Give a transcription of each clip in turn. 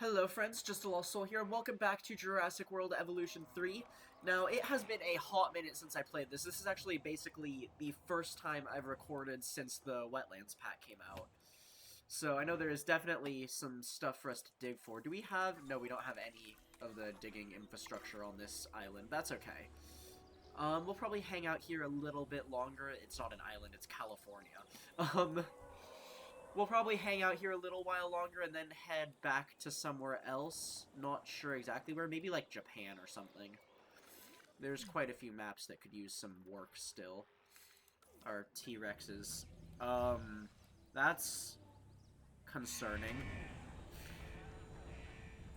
Hello friends, Just a Lost Soul here, and welcome back to Jurassic World Evolution 3. Now, it has been a hot minute since I played this. This is actually basically the first time I've recorded since the Wetlands pack came out. So I know there is definitely some stuff for us to dig for. Do we have... No, we don't have any of the digging infrastructure on this island. That's okay. We'll probably hang out here a little bit longer. It's not an island, it's California. We'll probably hang out here a little while longer and then head back to somewhere else. Not sure exactly where. Maybe like Japan or something. There's quite a few maps that could use some work still. Our T-Rexes. That's concerning.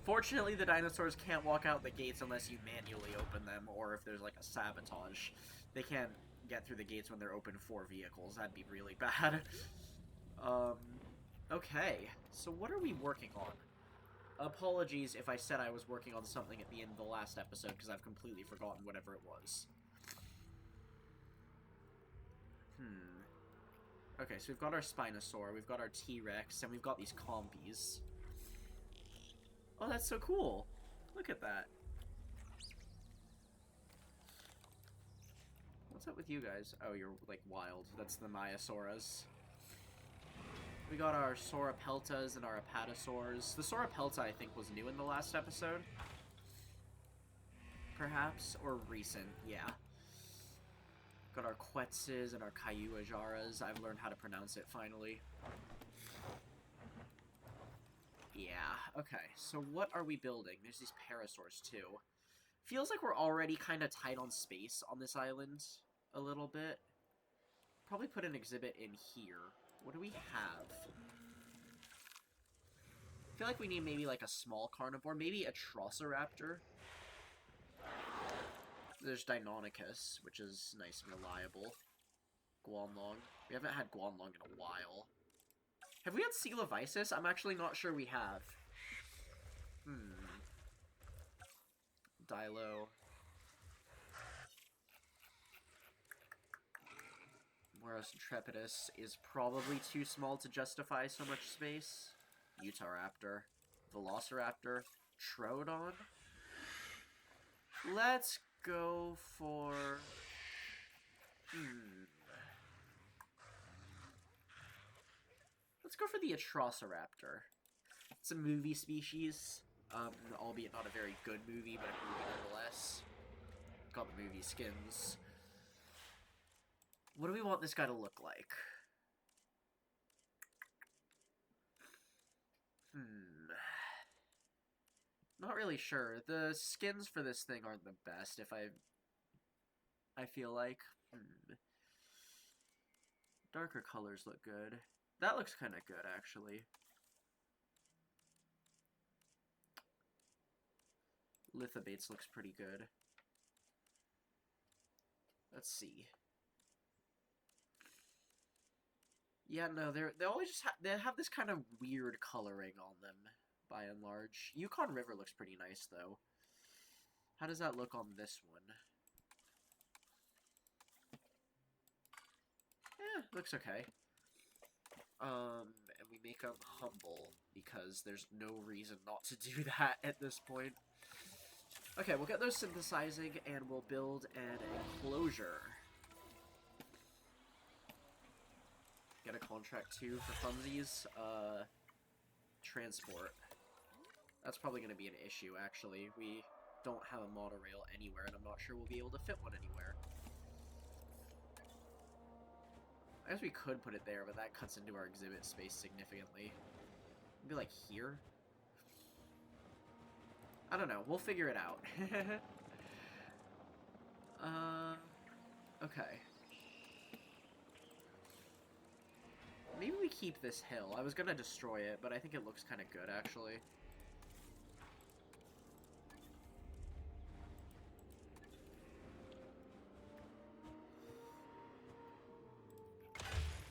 Fortunately, the dinosaurs can't walk out the gates unless you manually open them, or if there's like a sabotage. They can't get through the gates when they're open for vehicles. That'd be really bad. Okay. So what are we working on? Apologies if I said I was working on something at the end of the last episode, because I've completely forgotten whatever it was. Okay, so we've got our Spinosaur, we've got our T-Rex, and we've got these compies. Oh, that's so cool! Look at that. What's up with you guys? Oh, you're, like, wild. That's the Maiasauras. We got our Sauropeltas and our Apatosaurs. The Sauropelta, I think, was new in the last episode. Perhaps? Or recent, yeah. Got our Quetzes and our Cayuajaras. I've learned how to pronounce it, finally. Yeah, okay. So what are we building? There's these Parasaurs, too. Feels like we're already kind of tight on space on this island a little bit. Probably put an exhibit in here. What do we have? I feel like we need maybe like a small carnivore. Maybe a Atrociraptor. There's Deinonychus, which is nice and reliable. Guanlong. We haven't had Guanlong in a while. Have we had Coelovisis? I'm actually not sure we have. Dilo. Moros Intrepidus is probably too small to justify so much space. Utahraptor. Velociraptor. Troodon. Let's go for... Let's go for the Atrociraptor. It's a movie species. Albeit not a very good movie, but a movie nonetheless. Got the movie skins. What do we want this guy to look like? Not really sure. The skins for this thing aren't the best, if I feel like. Darker colors look good. That looks kind of good, actually. Lithobates looks pretty good. Let's see. Yeah, no, they always just they have this kind of weird coloring on them, by and large. Yukon River looks pretty nice, though. How does that look on this one? Looks okay. And we make them humble, because there's no reason not to do that at this point. Okay, we'll get those synthesizing, and we'll build an enclosure. Get a contract, too, for funsies. Transport. That's probably going to be an issue, actually. We don't have a monorail anywhere, and I'm not sure we'll be able to fit one anywhere. I guess we could put it there, but that cuts into our exhibit space significantly. Maybe, like, here? I don't know. We'll figure it out. Okay. Maybe we keep this hill. I was gonna destroy it, but I think it looks kind of good, actually.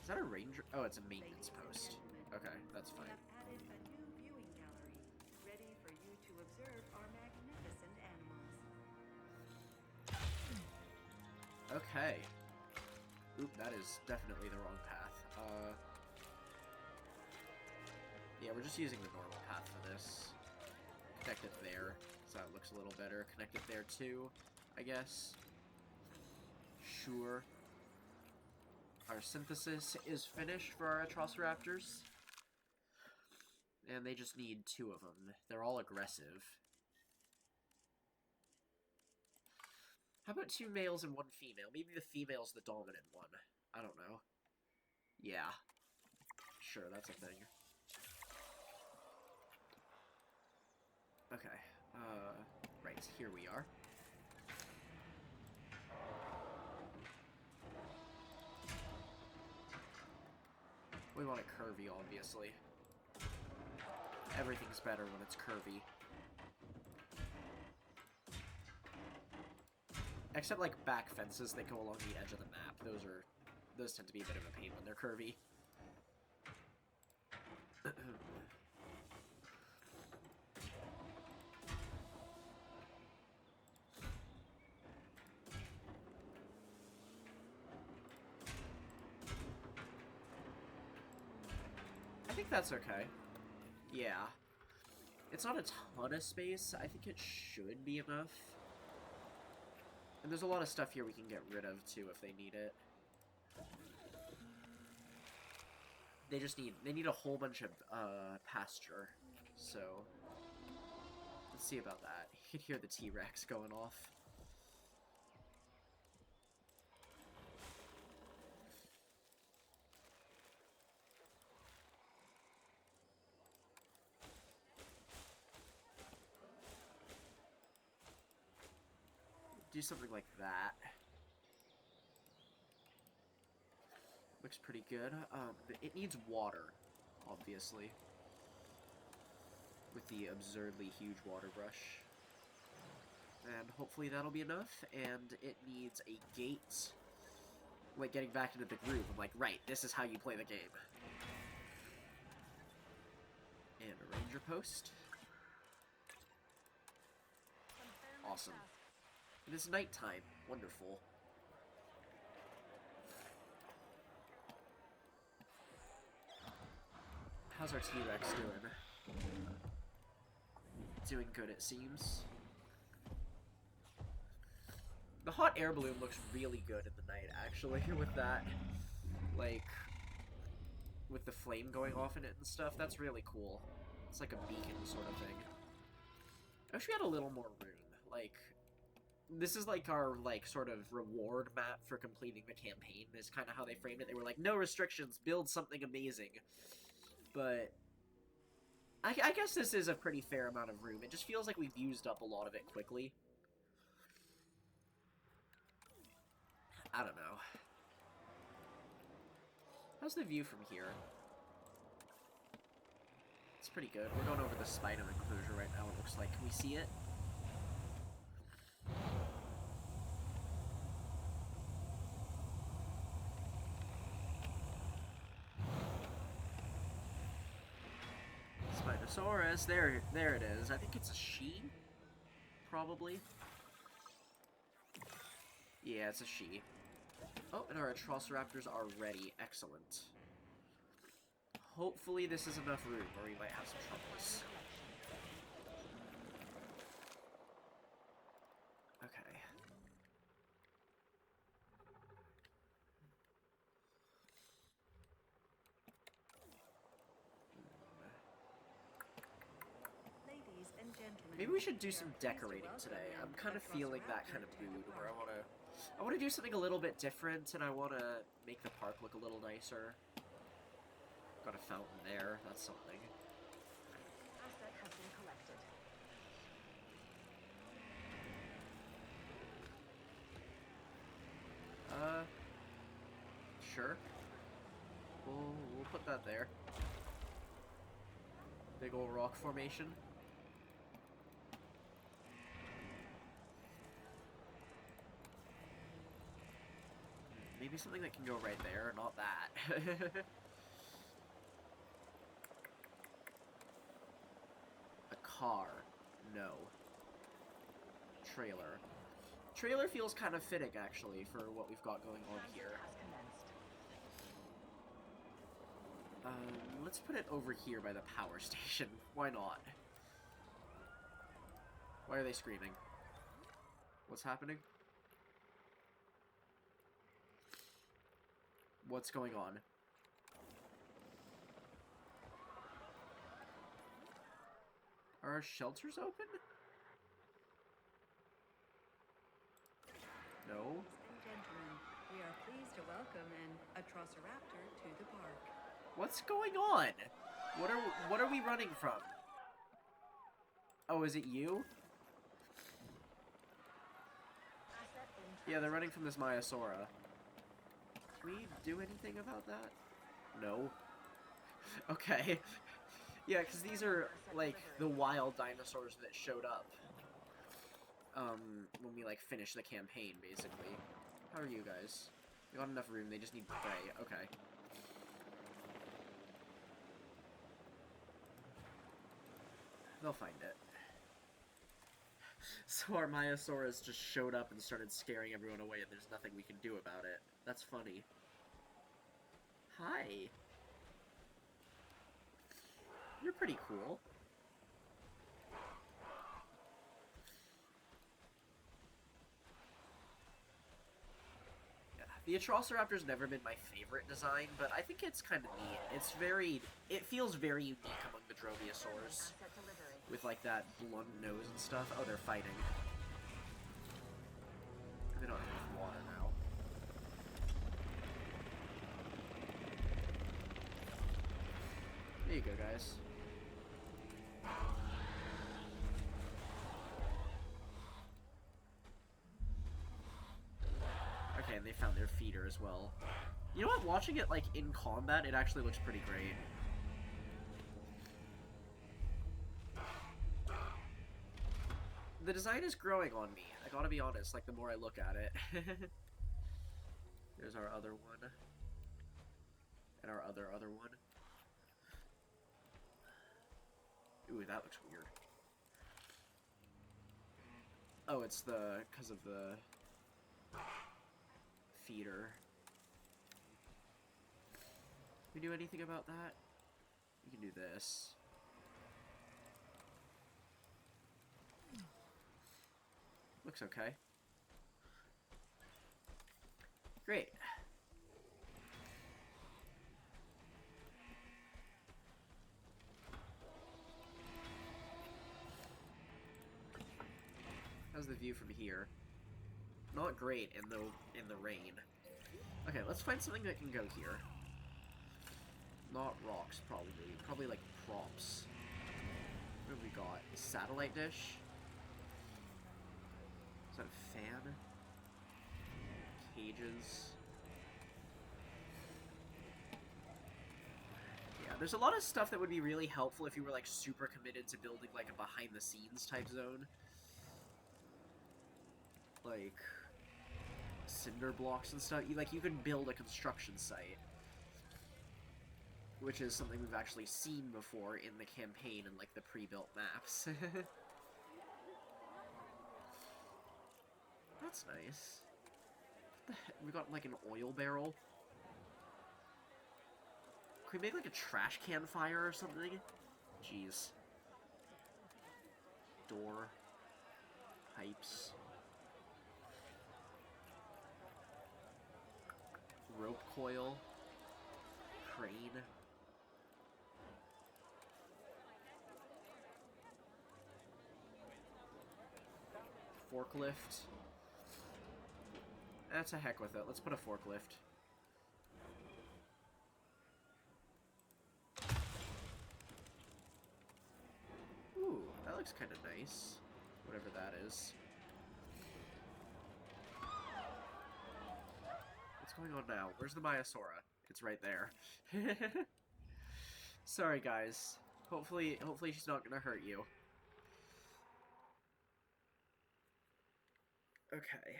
Is that a ranger? Oh, it's a maintenance post. Okay, that's fine. We have added a new viewing gallery, ready for you to observe our magnificent animals. Okay. Oop, that is definitely the wrong path. Yeah, we're just using the normal path for this. a little better. Connect it there too, I guess. Sure. Our synthesis is finished for our Atrociraptors. And they just need 2 of them. They're all aggressive. How about 2 males and 1 female? Maybe the female's the dominant one. I don't know. Yeah. Sure, that's a thing. Okay. Right, here we are. We want it curvy, obviously. Everything's better when it's curvy. Except, like, back fences that go along the edge of the map. Those tend to be a bit of a pain when they're curvy. I think that's okay. Yeah. It's not a ton of space. I think it should be enough. And there's a lot of stuff here we can get rid of, too, if they need it. They need a whole bunch of, pasture. So, let's see about that. You can hear the T-Rex going off. Do something like that. Looks pretty good. It needs water, obviously. With the absurdly huge water brush. And hopefully that'll be enough. And it needs a gate. Like, getting back into the groove. I'm like, right, this is how you play the game. And a ranger post. Awesome. It is nighttime. Wonderful. How's our T-Rex doing? Doing good, it seems. The hot air balloon looks really good in the night, actually, with that, like, with the flame going off in it and stuff. That's really cool. It's like a beacon sort of thing. I wish we had a little more room. Like, this is like our, like, sort of reward map for completing the campaign, is kind of how they framed it. They were like, no restrictions, build something amazing. But I guess this is a pretty fair amount of room. It just feels like we've used up a lot of it quickly. I don't know. How's the view from here? It's pretty good. We're going over the spider enclosure right now, it looks like. Can we see it? Spinosaurus, there it is. I think it's a she, probably. Yeah, it's a she. Oh, and our Atrociraptors are ready. Excellent. Hopefully this is enough room, or we might have some troubles. Okay. Ladies and gentlemen, Maybe we should do some decorating today. I'm kind of feeling that kind of mood where I want to do something a little bit different, and I want to make the park look a little nicer. Got a fountain there. That's something. Asset has been collected. Sure. We'll put that there. Big old rock formation. Maybe something that can go right there, not that. A car. No. Trailer. Trailer feels kind of fitting, actually, for what we've got going on here. Let's put it over here by the power station. Why not? Why are they screaming? What's happening? What's going on? Are our shelters open? No. Ladies and gentlemen, we are pleased to welcome an Atrociraptor to the park. What's going on? What are we running from? Oh, is it you? Yeah, they're running from this Maiasaura. Can we do anything about that? No. Okay. Yeah, because these are, like, the wild dinosaurs that showed up. When we, like, finished the campaign, basically. How are you guys? You got enough room, they just need prey. Okay. They'll find it. So our Maiasaurus just showed up and started scaring everyone away, and there's nothing we can do about it. That's funny. Hi. You're pretty cool. Yeah, the Atrociraptor's never been my favorite design, but I think it's kind of neat. It feels very unique among the Dromaeosaurs. With, like, that blunt nose and stuff. Oh, they're fighting. They don't have enough water now. There you go, guys. Okay, and they found their feeder as well. You know what? Watching it, like, in combat, it actually looks pretty great. The design is growing on me. I gotta be honest, like, the more I look at it. There's our other one. And our other one. Ooh, that looks weird. Oh, it's because of the feeder. Can we do anything about that? We can do this. Looks okay. Great. How's the view from here? Not great in the rain. Okay, let's find something that can go here. Not rocks, probably. Probably like props. What have we got? A satellite dish? Is that a fan? Cages. Yeah, there's a lot of stuff that would be really helpful if you were, like, super committed to building, like, a behind-the-scenes type zone. Like, cinder blocks and stuff. You can build a construction site. Which is something we've actually seen before in the campaign and, like, the pre-built maps. That's nice. What the heck? We got, like, an oil barrel. Can we make, like, a trash can fire or something? Jeez. Door. Pipes. Rope coil. Crane. Forklift. That's a heck with it. Let's put a forklift. Ooh, that looks kind of nice. Whatever that is. What's going on now? Where's the Maiasaura? It's right there. Sorry, guys. Hopefully she's not gonna hurt you. Okay.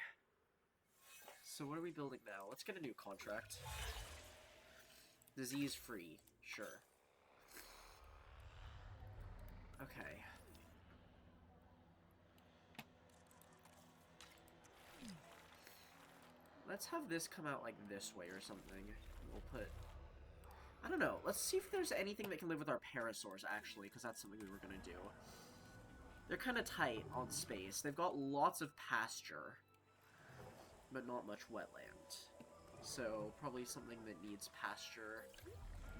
So what are we building now? Let's get a new contract. Disease-free. Sure. Okay. Let's have this come out like this way or something. We'll put... I don't know. Let's see if there's anything that can live with our parasaurs, actually, because that's something we were going to do. They're kind of tight on space. They've got lots of pasture, but not much wetland. So probably something that needs pasture,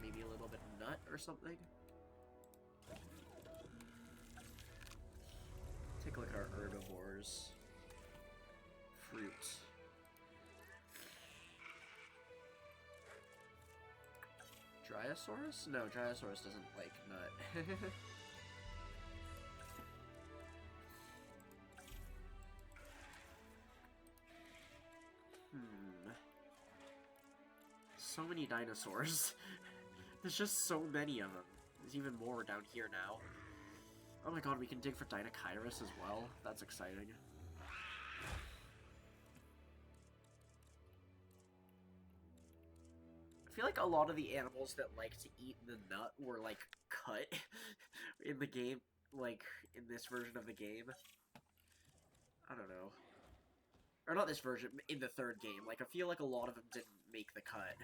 maybe a little bit of nut or something. Take a look at our herbivores. Fruit. Dryosaurus? No, Dryosaurus doesn't like nut. So many dinosaurs. There's just so many of them. There's even more down here now. Oh my god, we can dig for Dinochirus as well. That's exciting. I feel like a lot of the animals that like to eat the nut were, like, cut in the game, like, in this version of the game. I don't know. Or not this version, in the third game. Like, I feel like a lot of them didn't make the cut.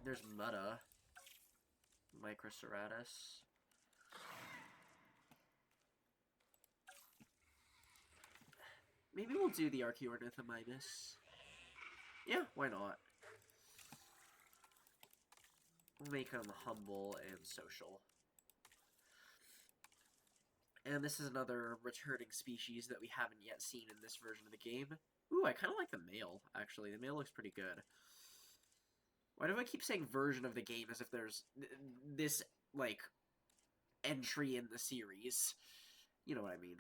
There's Mutta. Microceratus. Maybe we'll do the Archaeornithomimus. Yeah, why not? We'll make him humble and social. And this is another returning species that we haven't yet seen in this version of the game. Ooh, I kind of like the male, actually. The male looks pretty good. Why do I keep saying version of the game as if there's this, like, entry in the series? You know what I mean.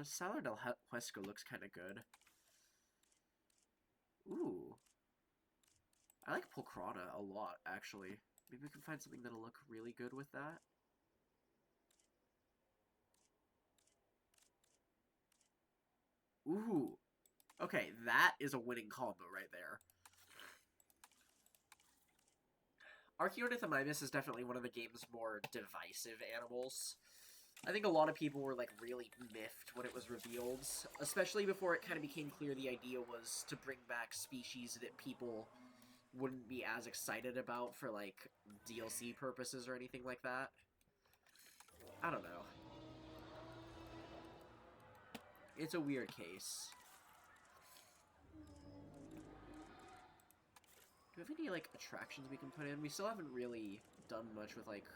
Salar del Huesco looks kind of good. Ooh. I like Pulcrana a lot, actually. Maybe we can find something that'll look really good with that. Ooh. Okay, that is a winning combo right there. Archaeornithomimus is definitely one of the game's more divisive animals. I think a lot of people were, like, really miffed when it was revealed, especially before it kind of became clear the idea was to bring back species that people wouldn't be as excited about for, like, DLC purposes or anything like that. I don't know. It's a weird case. Do we have any, like, attractions we can put in? We still haven't really done much with, like,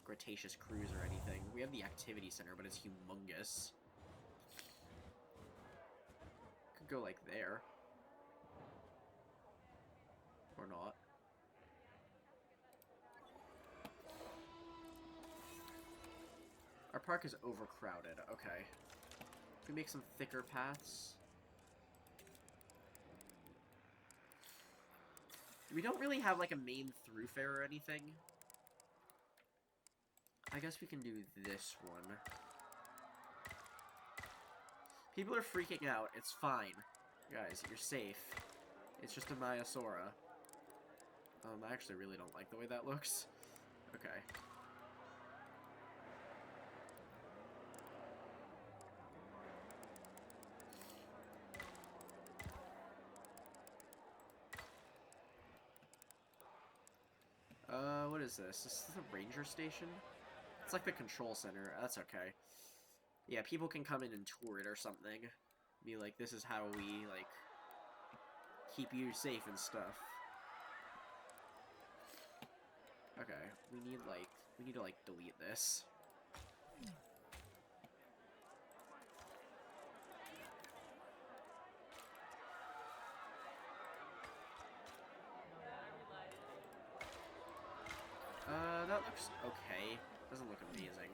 Cretaceous Cruise or anything. We have the Activity Center, but it's humongous. Could go, like, there. Or not. Our park is overcrowded. Okay. Can we make some thicker paths? We don't really have, like, a main thoroughfare or anything. I guess we can do this one. People are freaking out. It's fine. Guys, you're safe. It's just a Maiasaura. I actually really don't like the way that looks. Okay. What is this? Is this a ranger station? It's like the control center. That's okay. Yeah, people can come in and tour it or something. Be like, this is how we, like, keep you safe and stuff. Okay, we need to, like, delete this. That looks okay. Doesn't look amazing.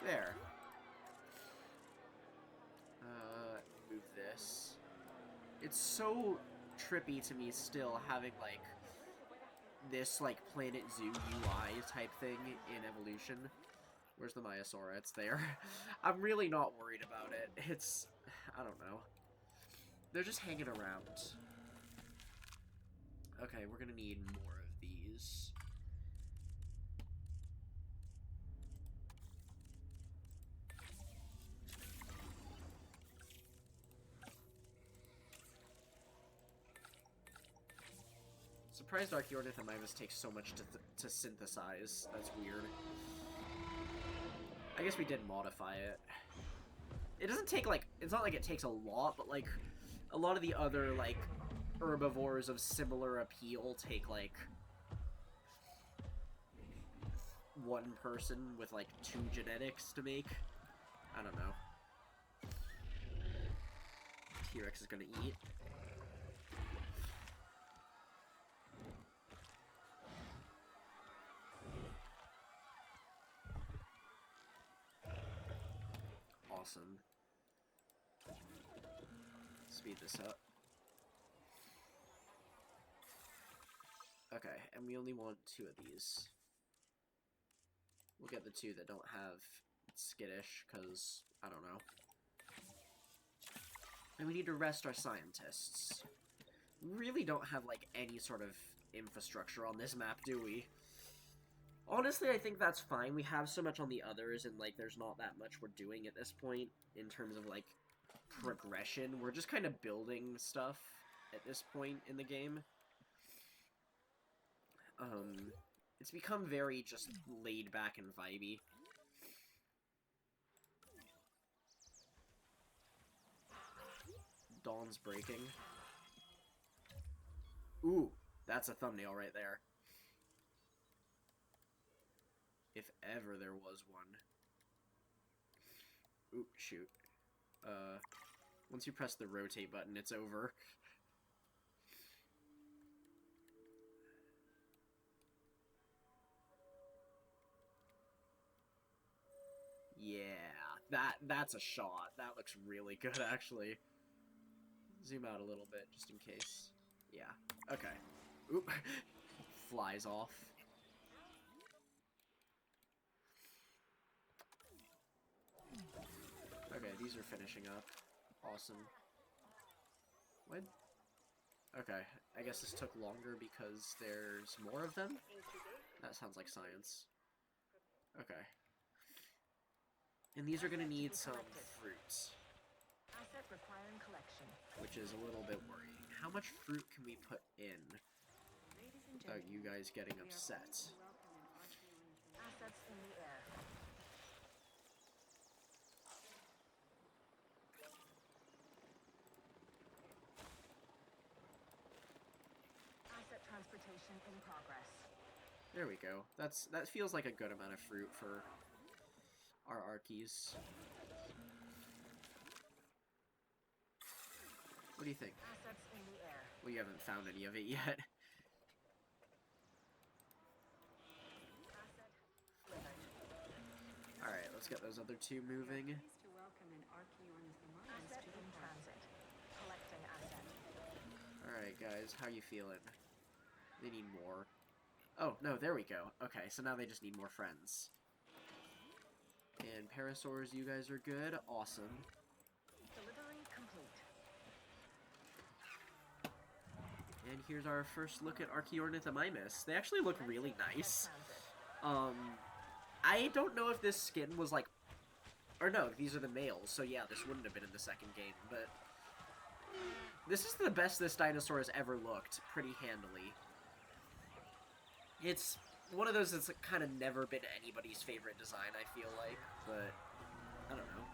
There. Move this. It's so trippy to me still having, like, this, like, Planet Zoo UI type thing in Evolution. Where's the Maiasaura? It's there. I'm really not worried about it. It's... I don't know. They're just hanging around. Okay, we're gonna need more of these. surprised Archaeornithomimus takes so much to synthesize. That's weird. I guess we did modify it. It doesn't take, like, it's not like it takes a lot, but, like, a lot of the other, like, herbivores of similar appeal take, like, one person with, like, 2 genetics to make. I don't know. T-Rex is gonna eat. Awesome. Speed this up. Okay, and we only want 2 of these. We'll get the 2 that don't have skittish, because, I don't know. And we need to rest our scientists. We really don't have, like, any sort of infrastructure on this map, do we? Honestly, I think that's fine. We have so much on the others, and, like, there's not that much we're doing at this point in terms of, like, progression. We're just kind of building stuff at this point in the game. It's become very just laid back and vibey. Dawn's breaking. Ooh, that's a thumbnail right there. If ever there was one. Oop, shoot. Once you press the rotate button, it's over. Yeah, that's a shot. That looks really good, actually. Zoom out a little bit, just in case. Yeah, okay. Oop. Flies off. Okay, these are finishing up. Awesome. What? Okay, I guess this took longer because there's more of them? That sounds like science. Okay. And these are gonna need some fruits. Asset requiring collection. Which is a little bit worrying. How much fruit can we put in without you guys getting upset? Assets in the air. Asset transportation in progress. There we go. That feels like a good amount of fruit for our Archies. What do you think? Assets in the air. Well, you haven't found any of it yet. Alright, let's get those other 2 moving. Pleased to welcome an Archaeornithomimus to the transit. Collecting asset. Alright, guys, how you feeling? They need more. Oh, no, there we go. Okay, so now they just need more friends. And Parasaurs, you guys are good. Awesome. Delivery complete. And here's our first look at Archaeornithomimus. They actually look really nice. I don't know if this skin was like... Or no, these are the males, so yeah, this wouldn't have been in the second game, but... This is the best this dinosaur has ever looked, pretty handily. It's one of those that's kind of never been anybody's favorite design, I feel like, but... I don't know.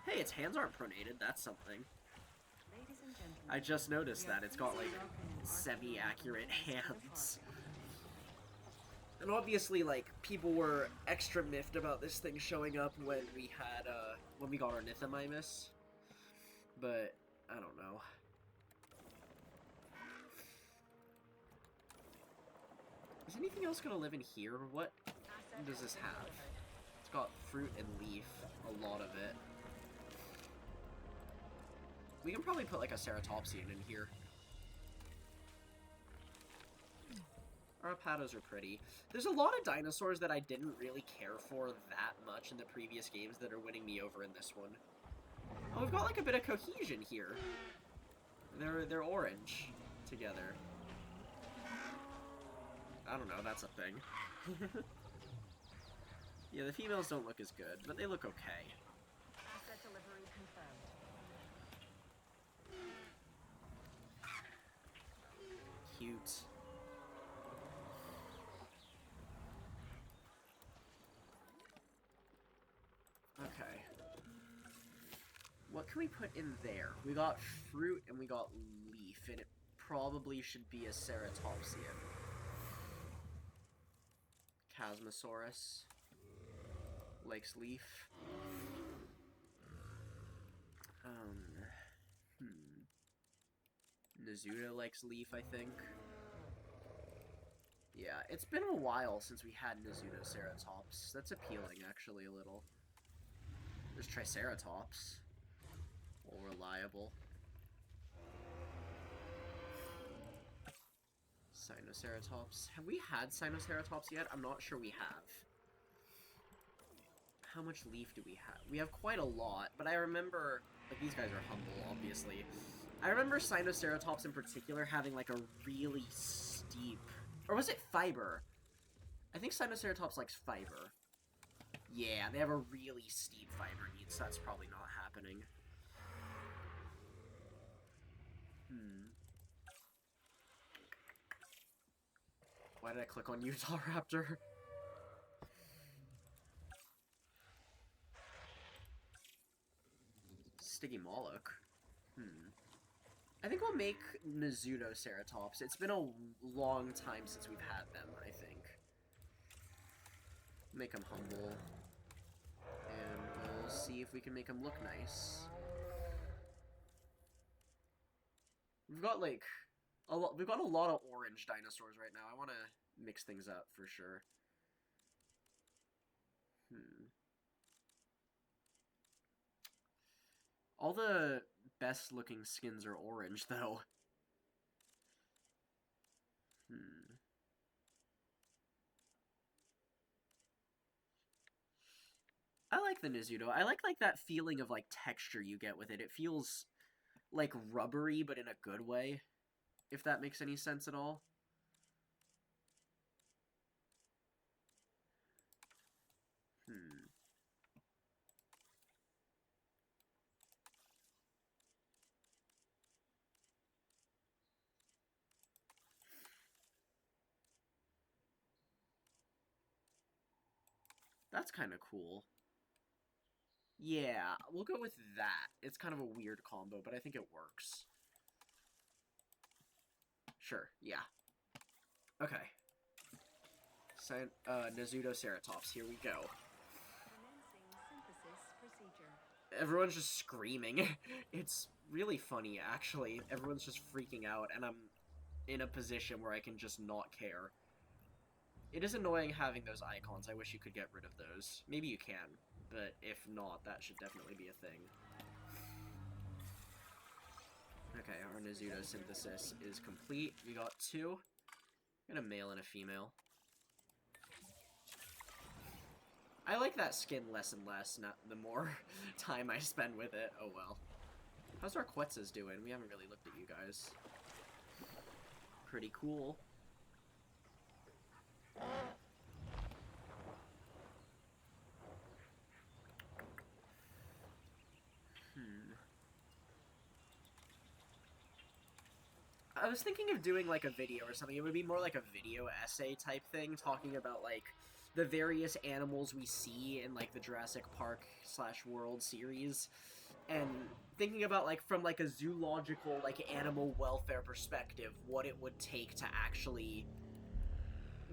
Hey, its hands aren't pronated, that's something. Ladies and gentlemen, I just noticed that. It's got, like, semi-accurate hands. And obviously, like, people were extra miffed about this thing showing up when we had, when we got our Nithomimus. But, I don't know. Is anything else gonna live in here? What does this have? It's got fruit and leaf, a lot of it. We can probably put, like, a Ceratopsian in here. Our Apatos are pretty. There's a lot of dinosaurs that I didn't really care for that much in the previous games that are winning me over in this one. Oh, we've got like a bit of cohesion here. They're orange together. I don't know, that's a thing. Yeah, the females don't look as good, but they look okay. Asset delivery confirmed. Cute. What can we put in there? We got fruit and we got leaf, and it probably should be a ceratopsian. Chasmosaurus likes leaf. Nazuda likes leaf, I think. Yeah, it's been a while since we had Nazutoceratops. That's appealing, actually, a little. There's Triceratops. All reliable. Sinoceratops. Have we had Sinoceratops yet? I'm not sure we have. How much leaf do we have? We have quite a lot, but I remember... Like, these guys are humble, obviously. I remember Sinoceratops in particular having, like, a really steep... Or was it fiber? I think Sinoceratops likes fiber. Yeah, they have a really steep fiber need, so that's probably not happening. Why did I click on Utah Raptor? Sticky Moloch. I think we'll make Nazutoceratops. It's been a long time since we've had them, I think. Make them humble. And we'll see if we can make them look nice. We've got, like, we've got a lot of orange dinosaurs right now. I want to mix things up for sure. All the best looking skins are orange, though. I like the Nizuto. I like that feeling of, like, texture you get with it. It feels, like, rubbery, but in a good way. If that makes any sense at all. That's kind of cool. Yeah, we'll go with that. It's kind of a weird combo, but I think it works. Sure, yeah. Okay. Nazutoceratops, here we go. Everyone's just screaming. It's really funny, actually. Everyone's just freaking out, and I'm in a position where I can just not care. It is annoying having those icons. I wish you could get rid of those. Maybe you can, but if not, that should definitely be a thing. Okay, our Nazuto synthesis is complete. We got 2. We got a male and a female. I like that skin less and less, not the more time I spend with it. Oh well. How's our Quetzas doing? We haven't really looked at you guys. Pretty cool. I was thinking of doing, like, a video or something. It would be more like a video essay type thing, talking about, like, the various animals we see in, like, the Jurassic Park/World series, and thinking about, like, from, like, a zoological, like, animal welfare perspective, what it would take to actually,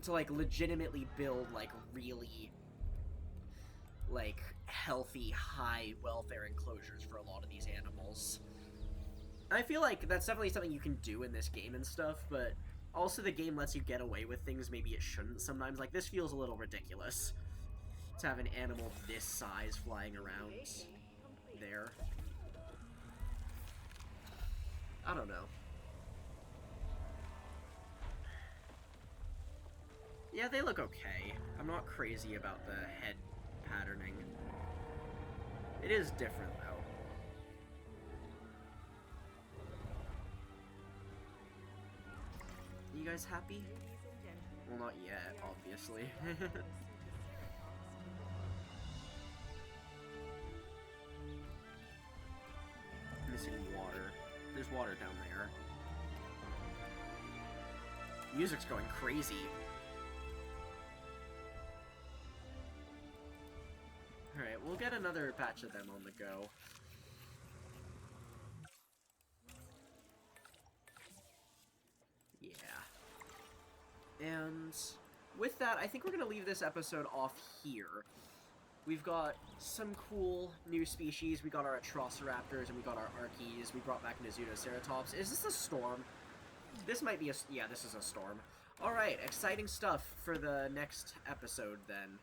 to, like, legitimately build, like, really, like, healthy, high welfare enclosures for a lot of these animals. I feel like that's definitely something you can do in this game and stuff, but also the game lets you get away with things maybe it shouldn't sometimes. Like, this feels a little ridiculous to have an animal this size flying around there. I don't know. Yeah, they look okay. I'm not crazy about the head patterning. It is different, though. You guys happy? Well, not yet, obviously. Missing water. There's water down there. Music's going crazy. Alright, we'll get another batch of them on the go. And with that, I think we're going to leave this episode off here. We've got some cool new species. We got our Atrociraptors and we got our Archies. We brought back Atrociraptors. Is this a storm? This might be a... yeah, this is a storm. Alright, exciting stuff for the next episode then.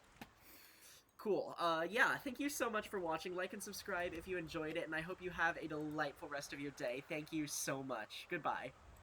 Cool. Yeah, thank you so much for watching. Like and subscribe if you enjoyed it, and I hope you have a delightful rest of your day. Thank you so much. Goodbye.